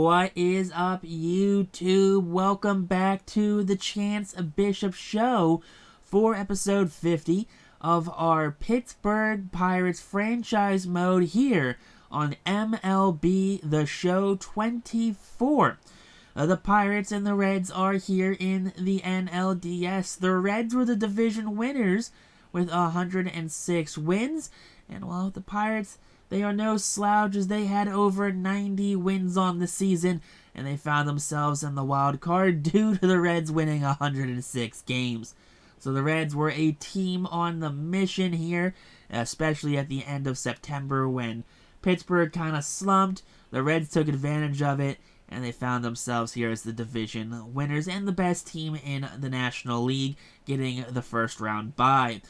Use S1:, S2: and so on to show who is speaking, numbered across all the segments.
S1: What is up, YouTube? Welcome back to the Chance Bishop Show for episode 50 of our Pittsburgh Pirates franchise mode here on MLB The Show 24. The Pirates and the Reds are here in the NLDS. The Reds were the division winners with 106 wins, and while the Pirates, they are no slouch as they had over 90 wins on the season, and they found themselves in the wild card due to the Reds winning 106 games. So the Reds were a team on the mission here, especially at the end of September when Pittsburgh kind of slumped. The Reds took advantage of it, and they found themselves here as the division winners and the best team in the National League, getting the first round bye.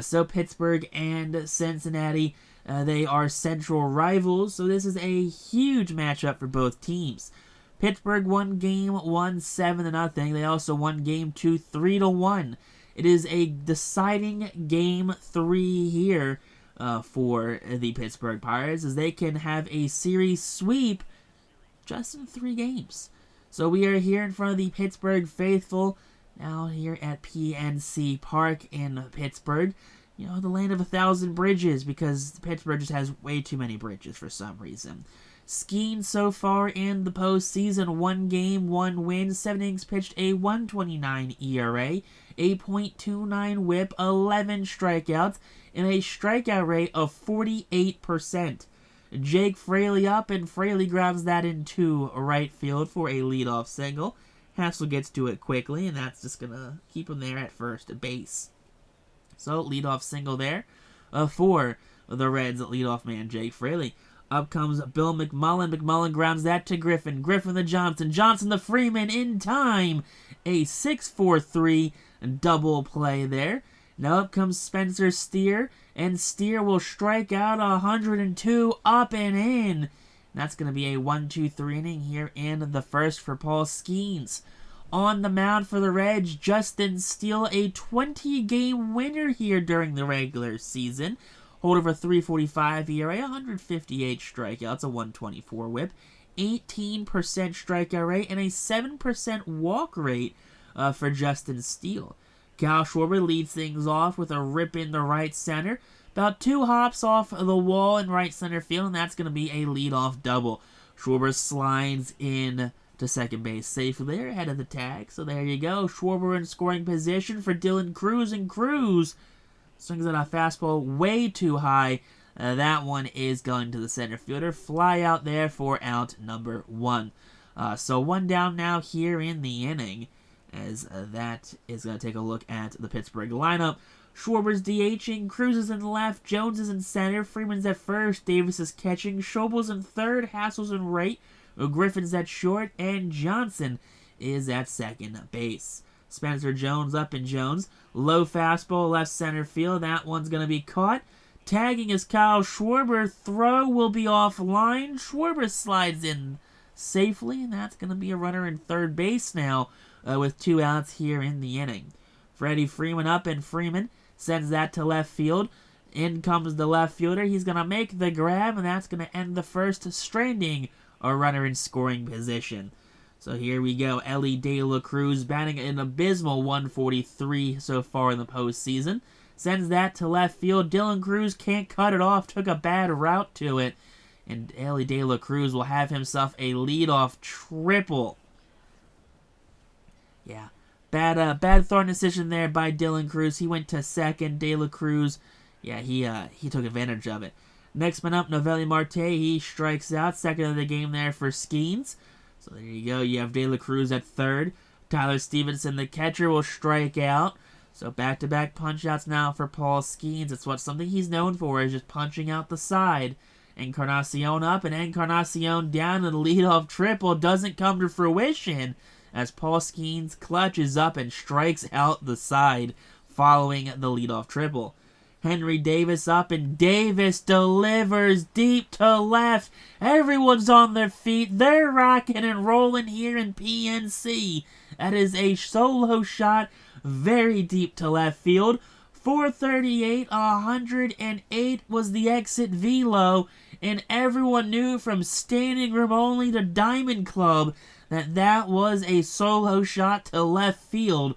S1: So Pittsburgh and Cincinnati, they are central rivals, so this is a huge matchup for both teams. Pittsburgh won game 1 7-0. They also won game 2 3-1. It is a deciding game 3 here for the Pittsburgh Pirates, as they can have a series sweep just in 3 games. So we are here in front of the Pittsburgh faithful, now here at PNC Park in Pittsburgh. You know, the land of 1,000 bridges, because Pittsburgh just has way too many bridges for some reason. Skiing so far in the postseason: 1 game, 1 win, 7 innings pitched, a 1.29 ERA, a .29 whip, 11 strikeouts, and a strikeout rate of 48%. Jake Fraley up, and Fraley grounds that into right field for a leadoff single. Hassel gets to it quickly, and that's just going to keep him there at first base. So, leadoff single there for the Reds' leadoff man, Jake Fraley. Up comes Bill McMullen. McMullen grounds that to Griffin. Griffin to Johnson. Johnson to Freeman in time. A 6-4-3 double play there. Now up comes Spencer Steer, and Steer will strike out 102 up and in. That's going to be a 1-2-3 inning here in the first for Paul Skeens. On the mound for the Reds, Justin Steele, a 20-game winner here during the regular season. Hold over 3.45 ERA, 158 strikeouts, a 1.24 whip, 18% strikeout rate, and a 7% walk rate for Justin Steele. Kyle Schwarber leads things off with a rip in the right center. About 2 hops off the wall in right center field, and that's going to be a leadoff double. Schwarber slides in to second base safely there, ahead of the tag. So there you go. Schwarber in scoring position for Dylan Cruz, and Cruz swings at a fastball way too high. That one is going to the center fielder. Fly out there for out number 1. So 1 down now here in the inning, as that is going to take a look at the Pittsburgh lineup. Schwarber's DHing, Cruz is in left, Jones is in center, Freeman's at first, Davis is catching, Schobel's in third, Hassel's in right, Griffin's at short, and Johnson is at second base. Spencer Jones up in Jones. Low fastball, left center field. That one's going to be caught. Tagging is Kyle Schwarber. Throw will be offline. Schwarber slides in safely, and that's going to be a runner in third base now with 2 outs here in the inning. Freddie Freeman up, and Freeman sends that to left field. In comes the left fielder. He's going to make the grab, and that's going to end the first, stranding a runner in scoring position. So here we go. Ellie De La Cruz batting an abysmal 143 so far in the postseason. Sends that to left field. Dylan Cruz can't cut it off. Took a bad route to it. And Ellie De La Cruz will have himself a leadoff triple. Yeah. Bad throwing decision there by Dylan Cruz. He went to second. De La Cruz, yeah, he took advantage of it. Next man up, Novelli Marte. He strikes out. Second of the game there for Skeens. So there you go. You have De La Cruz at third. Tyler Stevenson, the catcher, will strike out. So back-to-back punch-outs now for Paul Skeens. It's something he's known for, is just punching out the side. Encarnacion up, and Encarnacion down, and the leadoff triple doesn't come to fruition as Paul Skeens clutches up and strikes out the side following the leadoff triple. Henry Davis up, and Davis delivers deep to left. Everyone's on their feet. They're rocking and rolling here in PNC. That is a solo shot very deep to left field. 438, 108 was the exit velo, and everyone knew from standing room only to Diamond Club that that was a solo shot to left field.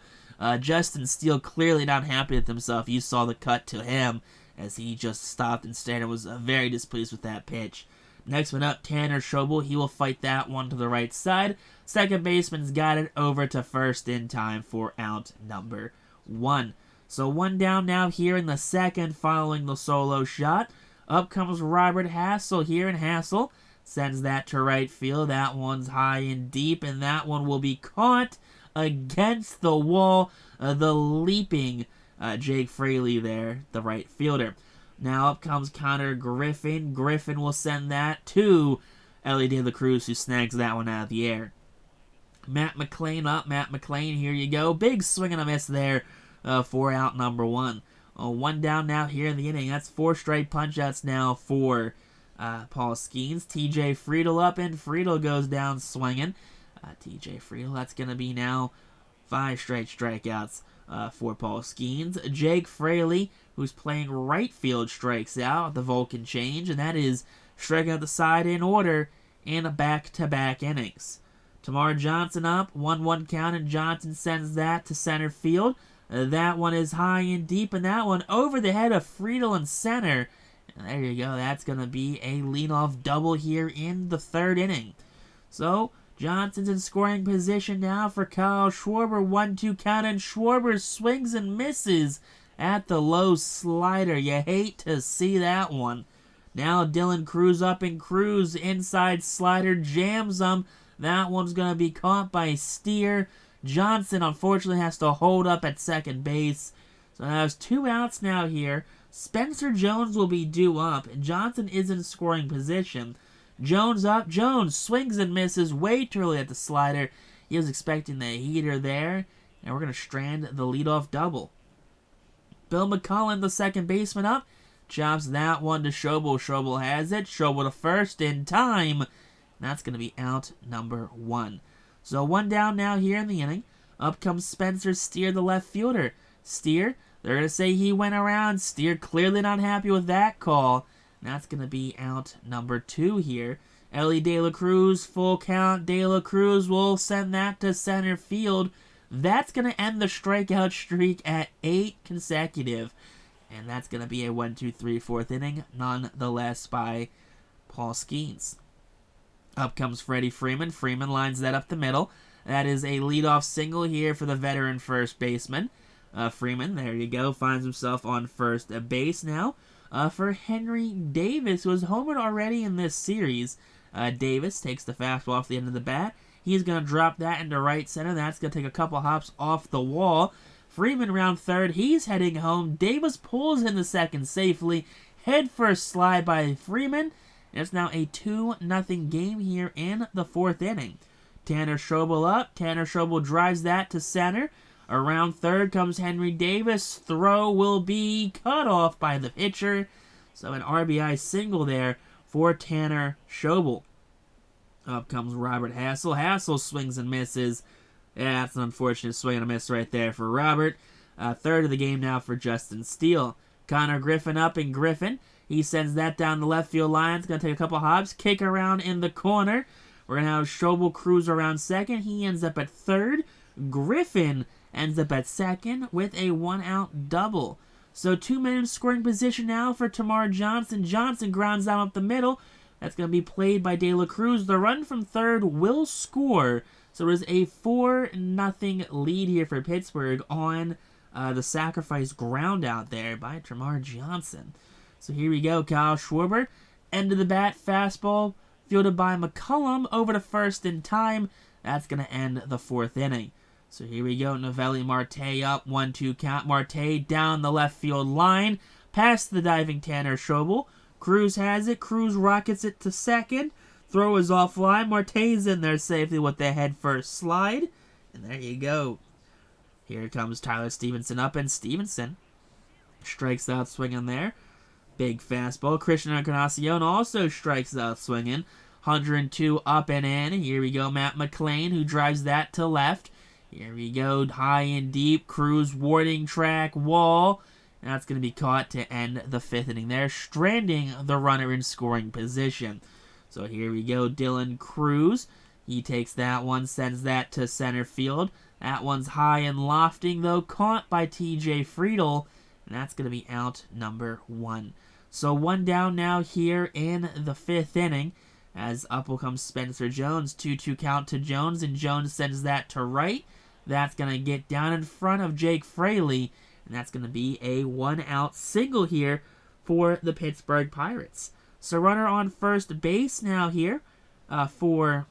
S1: Justin Steele clearly not happy with himself. You saw the cut to him as he just stopped and stared and was very displeased with that pitch. Next one up, Tanner Schobel. He will fight that one to the right side. Second baseman's got it over to first in time for out number 1. So one down now here in the second following the solo shot. Up comes Robert Hassel here, and Hassel sends that to right field. That one's high and deep, and that one will be caught against the wall. The leaping Jake Fraley there, the right fielder. Now up comes Connor Griffin. Griffin will send that to Ellie De La Cruz, who snags that one out of the air. Matt McLean up. Matt McLean, here you go. Big swing and a miss there for out number 1. One down now here in the inning. That's 4 straight punch-outs now for Paul Skeens. TJ Friedel up, and Friedel goes down swinging. TJ Friedel, that's going to be now 5 straight strikeouts for Paul Skeens. Jake Fraley, who's playing right field, strikes out the Vulcan change, and that is striking out the side in order in back-to-back innings. Tamar Johnson up, 1-1 count, and Johnson sends that to center field. That one is high and deep, and that one over the head of Friedel in center. And there you go. That's going to be a leadoff double here in the 3rd inning. So Johnson's in scoring position now for Kyle Schwarber. 1-2 count, and Schwarber swings and misses at the low slider. You hate to see that one. Now Dylan Cruz up, and Cruz inside slider jams him. That one's going to be caught by Steer. Johnson, unfortunately, has to hold up at second base. So there's 2 outs now here. Spencer Jones will be due up, and Johnson is in scoring position. Jones up. Jones swings and misses way too early at the slider. He was expecting the heater there, and we're going to strand the leadoff double. Bill McCullen, the second baseman, up. Chops that one to Schobel. Schobel has it. Schobel to first in time. That's going to be out number 1. So one down now here in the inning. Up comes Spencer Steer, the left fielder. Steer, they're going to say he went around. Steer clearly not happy with that call. And that's going to be out number 2 here. Ellie De La Cruz, full count. De La Cruz will send that to center field. That's going to end the strikeout streak at 8 consecutive. And that's going to be a 1-2-3 4th inning, nonetheless, by Paul Skeens. Up comes Freddie Freeman. Freeman lines that up the middle. That is a leadoff single here for the veteran first baseman. Freeman, there you go, finds himself on first base now. For Henry Davis, who was homered already in this series. Davis takes the fastball off the end of the bat. He's going to drop that into right center. That's going to take a couple hops off the wall. Freeman round third. He's heading home. Davis pulls in the second safely. Head first slide by Freeman. It's now a 2-0 game here in the 4th inning. Tanner Schobel up. Tanner Schobel drives that to center. Around third comes Henry Davis. Throw will be cut off by the pitcher. So an RBI single there for Tanner Schobel. Up comes Robert Hassel. Hassel swings and misses. Yeah, that's an unfortunate swing and a miss right there for Robert. Third of the game now for Justin Steele. Connor Griffin up, and Griffin, he sends that down the left field line. It's going to take a couple hops. Kick around in the corner. We're going to have Schobel cruise around second. He ends up at third. Griffin ends up at second with a 1-out double. So 2 men in scoring position now for Tamar Johnson. Johnson grounds out up the middle. That's going to be played by De La Cruz. The run from third will score. So there's a 4-0 lead here for Pittsburgh on the sacrifice ground out there by Tamar Johnson. So here we go. Kyle Schwarber, end of the bat, fastball, fielded by McCullum over to first in time. That's going to end the 4th inning. So here we go. Novelli Marte up, 1-2 count. Marte down the left field line, past the diving Tanner Schobel. Cruz has it. Cruz rockets it to second. Throw is offline. Marte's in there safely with the head first slide. And there you go. Here comes Tyler Stevenson up, and Stevenson strikes out swinging there. Big fastball. Christian Encarnacion also strikes out swinging. 102 up and in. Here we go. Matt McLean, who drives that to left. Here we go. High and deep. Cruz warning track wall. And that's going to be caught to end the 5th inning there, stranding the runner in scoring position. So here we go, Dylan Cruz. He takes that one, sends that to center field. That one's high and lofting, though, caught by TJ Friedl. And that's going to be out number 1. So 1 down now here in the 5th inning. As up will come Spencer Jones. 2-2 count to Jones, and Jones sends that to right. That's going to get down in front of Jake Fraley, and that's going to be a 1-out single here for the Pittsburgh Pirates. So runner on first base now here for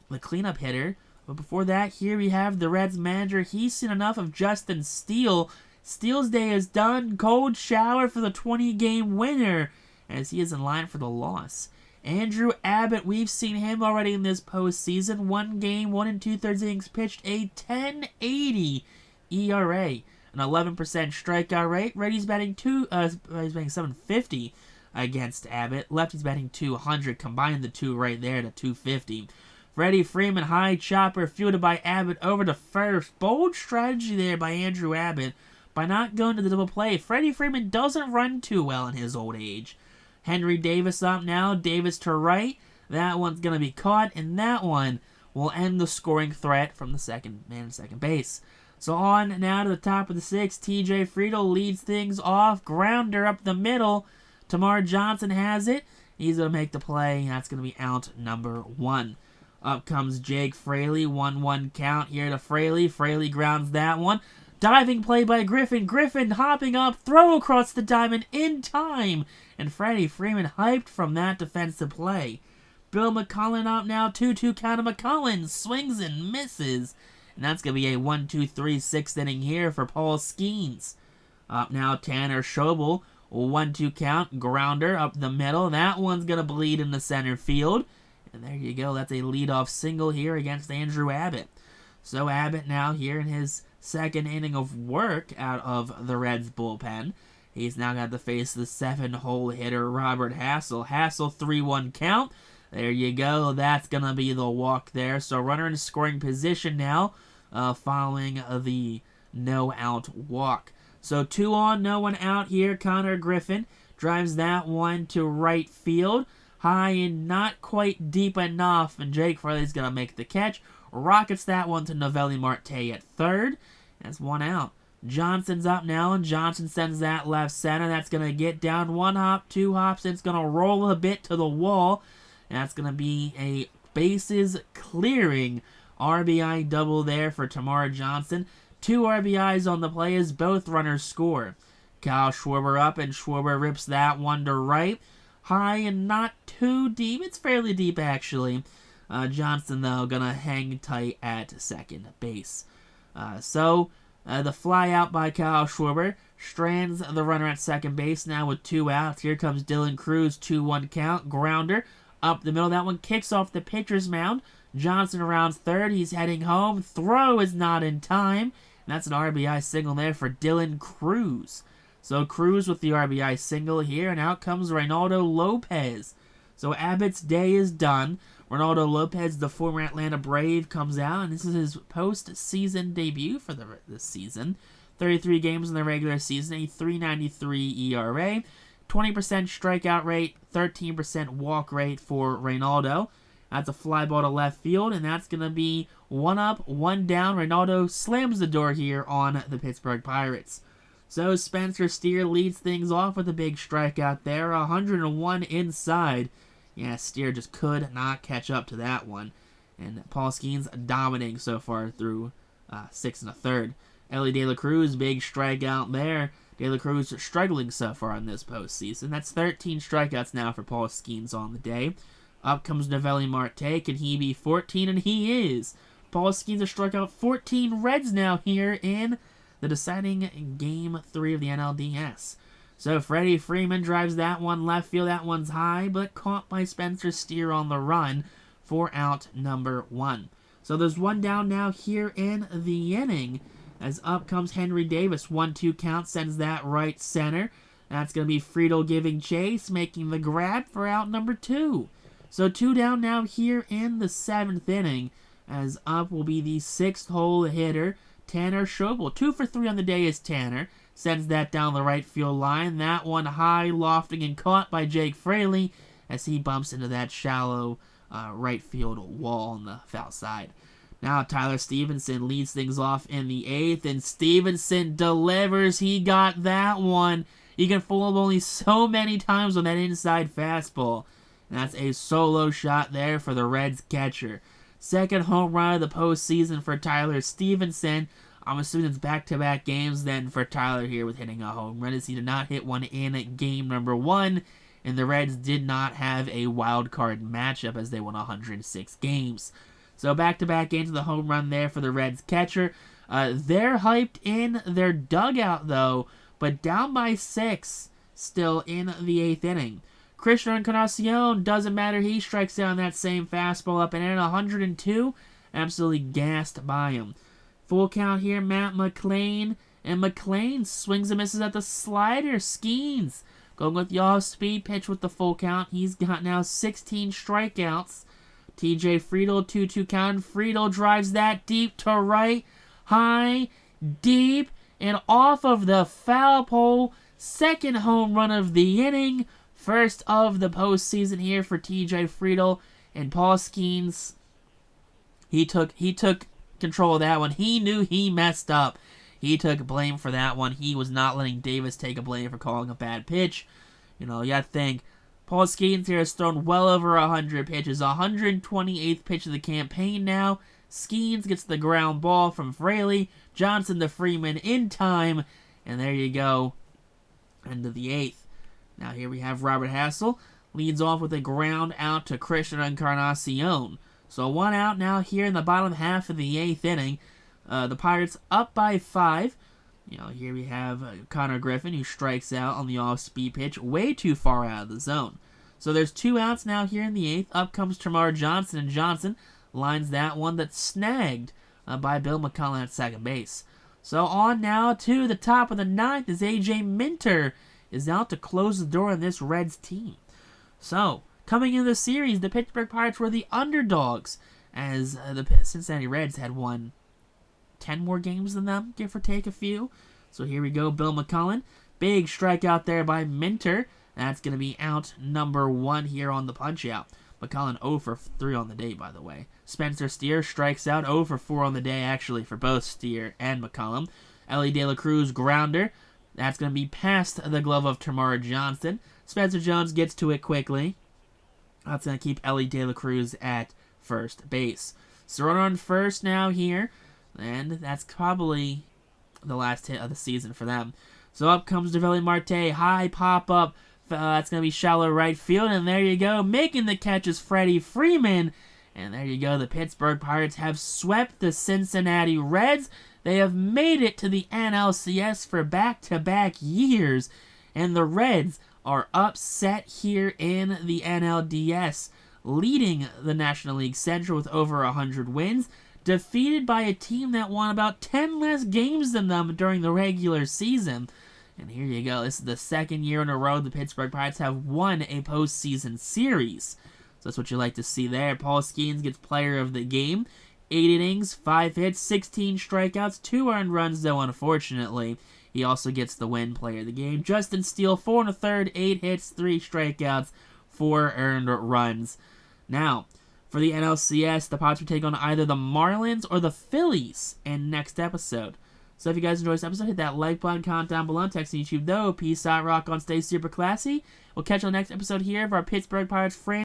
S1: the cleanup hitter. But before that, here we have the Reds manager. He's seen enough of Justin Steele. Steele's day is done. Cold shower for the 20-game winner, as he is in line for the loss. Andrew Abbott, we've seen him already in this postseason. 1 game, 1 2/3 innings pitched, a 10.80 ERA, an 11% strikeout rate. Righty's batting he's batting 750 against Abbott. Lefty's batting 200. Combine the two right there to 250. Freddie Freeman, high chopper, fielded by Abbott over to first. Bold strategy there by Andrew Abbott by not going to the double play. Freddie Freeman doesn't run too well in his old age. Henry Davis up now. Davis to right. That one's going to be caught, and that one will end the scoring threat from the second man at second base. So on now to the top of the 6th. TJ Friedl leads things off. Grounder up the middle. Tamar Johnson has it. He's going to make the play, and that's going to be out number 1. Up comes Jake Fraley. 1-1 count here to Fraley. Fraley grounds that one. Diving play by Griffin. Griffin hopping up. Throw across the diamond in time. And Freddie Freeman hyped from that defensive play. Bill McCullen up now. 2-2 count of McCullen. Swings and misses. And that's going to be a 1-2-3 6th inning here for Paul Skeens. Up now Tanner Schobel. 1-2 count. Grounder up the middle. That one's going to bleed in the center field. And there you go. That's a leadoff single here against Andrew Abbott. So Abbott now here in his 2nd inning of work out of the Reds bullpen. He's now got to face the 7-hole hitter Robert Hassel. Hassel 3-1 count. There you go. That's going to be the walk there. So runner in scoring position now following the no-out walk. So 2 on, no one out here. Connor Griffin drives that one to right field. High and not quite deep enough, and Jake Fraley's going to make the catch. Rockets that one to Novelli Marte at 3rd. That's 1 out. Johnson's up now, and Johnson sends that left center. That's going to get down 1 hop, 2 hops. It's going to roll a bit to the wall. And that's going to be a bases clearing RBI double there for Tamar Johnson. 2 RBIs on the play as both runners score. Kyle Schwarber up, and Schwarber rips that one to right. High and not too deep. It's fairly deep, actually. Johnson, though, going to hang tight at second base. The fly out by Kyle Schwarber strands the runner at second base now with 2 outs. Here comes Dylan Cruz, 2-1 count. Grounder up the middle. That one kicks off the pitcher's mound. Johnson around 3rd. He's heading home. Throw is not in time. And that's an RBI single there for Dylan Cruz. So Cruz with the RBI single here, and out comes Reynaldo Lopez. So Abbott's day is done. Reynaldo Lopez, the former Atlanta Brave, comes out, and this is his postseason debut for this season. 33 games in the regular season, a 3.93 ERA, 20% strikeout rate, 13% walk rate for Reynaldo. That's a fly ball to left field, and that's going to be 1 up, 1 down. Reynaldo slams the door here on the Pittsburgh Pirates. So Spencer Steer leads things off with a big strikeout there, 101 inside. Yeah, Steer just could not catch up to that one. And Paul Skeens dominating so far through 6 1/3. Ellie De La Cruz, big strikeout there. De La Cruz struggling so far in this postseason. That's 13 strikeouts now for Paul Skeens on the day. Up comes Novelli Marte. Can he be 14? And he is. Paul Skeens has struck out 14 Reds now here in the deciding Game 3 of the NLDS. So Freddie Freeman drives that one left field. That one's high, but caught by Spencer Steer on the run for out number 1. So there's 1 down now here in the inning. As up comes Henry Davis. 1-2 count, sends that right center. That's going to be Friedl giving chase, making the grab for out number 2. So 2 down now here in the 7th inning. As up will be the 6th hole hitter, Tanner Schobel. 2 for 3 on the day is Tanner. sends that down the right field line. That one high, lofting, and caught by Jake Fraley as he bumps into that shallow right field wall on the foul side. Now Tyler Stevenson leads things off in the 8th, and Stevenson delivers. He got that one. You can fool him only so many times on that inside fastball. And that's a solo shot there for the Reds catcher. Second home run of the postseason for Tyler Stevenson. I'm assuming it's back-to-back games then for Tyler here with hitting a home run, as he did not hit one in game number 1, and the Reds did not have a wild card matchup as they won 106 games. So back-to-back games of the home run there for the Reds catcher. They're hyped in their dugout, though, but down by 6 still in the 8th inning. Christian Encarnacion, doesn't matter. He strikes down that same fastball up and in 102. Absolutely gassed by him. Full count here, Matt McLean. And McLean swings and misses at the slider. Skeens going with the off-speed pitch with the full count. He's got now 16 strikeouts. TJ Friedel, 2-2 count. Friedel drives that deep to right. High, deep, and off of the foul pole. Second home run of the inning. First of the postseason here for TJ Friedel. And Paul Skeens, he took control of that one. He knew he messed up. He took blame for that one. He was not letting Davis take a blame for calling a bad pitch. You gotta think. Paul Skeens here has thrown well over 100 pitches. 128th pitch of the campaign now. Skeens gets the ground ball from Fraley. Johnson to Freeman in time. And there you go. End of the 8th. Now here we have Robert Hassel. Leads off with a ground out to Christian Encarnacion. So 1 out now here in the bottom half of the 8th inning. The Pirates up by 5. Here we have Connor Griffin, who strikes out on the off-speed pitch way too far out of the zone. So there's 2 outs now here in the 8th. Up comes Termarr Johnson, and Johnson lines that one that's snagged by Bill McCullen at second base. So on now to the top of the 9th as A.J. Minter is out to close the door on this Reds team. So, coming into the series, the Pittsburgh Pirates were the underdogs, as the Cincinnati Reds had won 10 more games than them, give or take a few. So here we go, Bill McCullen. Big strikeout there by Minter. That's going to be out number 1 here on the punch-out. McCullen 0 for 3 on the day, by the way. Spencer Steer strikes out 0 for 4 on the day, actually, for both Steer and McCullen. Ellie De La Cruz grounder. That's going to be past the glove of Termarr Johnson. Spencer Jones gets to it quickly. That's going to keep Ellie De La Cruz at first base. So runner on first now here. And that's probably the last hit of the season for them. So up comes Develi Marte. High pop-up. That's going to be shallow right field. And there you go. Making the catch is Freddie Freeman. And there you go. The Pittsburgh Pirates have swept the Cincinnati Reds. They have made it to the NLCS for back-to-back years. And the Reds are upset here in the NLDS, leading the National League Central with over 100 wins, defeated by a team that won about 10 less games than them during the regular season. And here you go. This is the second year in a row the Pittsburgh Pirates have won a postseason series. So that's what you like to see there. Paul Skeens gets player of the game. 8 innings, 5 hits, 16 strikeouts, 2 earned runs, though, unfortunately. He also gets the win player of the game. Justin Steele, 4 1/3, 8 hits, 3 strikeouts, 4 earned runs. Now, for the NLCS, the Pirates will take on either the Marlins or the Phillies in next episode. So if you guys enjoyed this episode, hit that like button, comment down below, text on YouTube, though. Peace out, rock on, stay super classy. We'll catch you on the next episode here of our Pittsburgh Pirates franchise.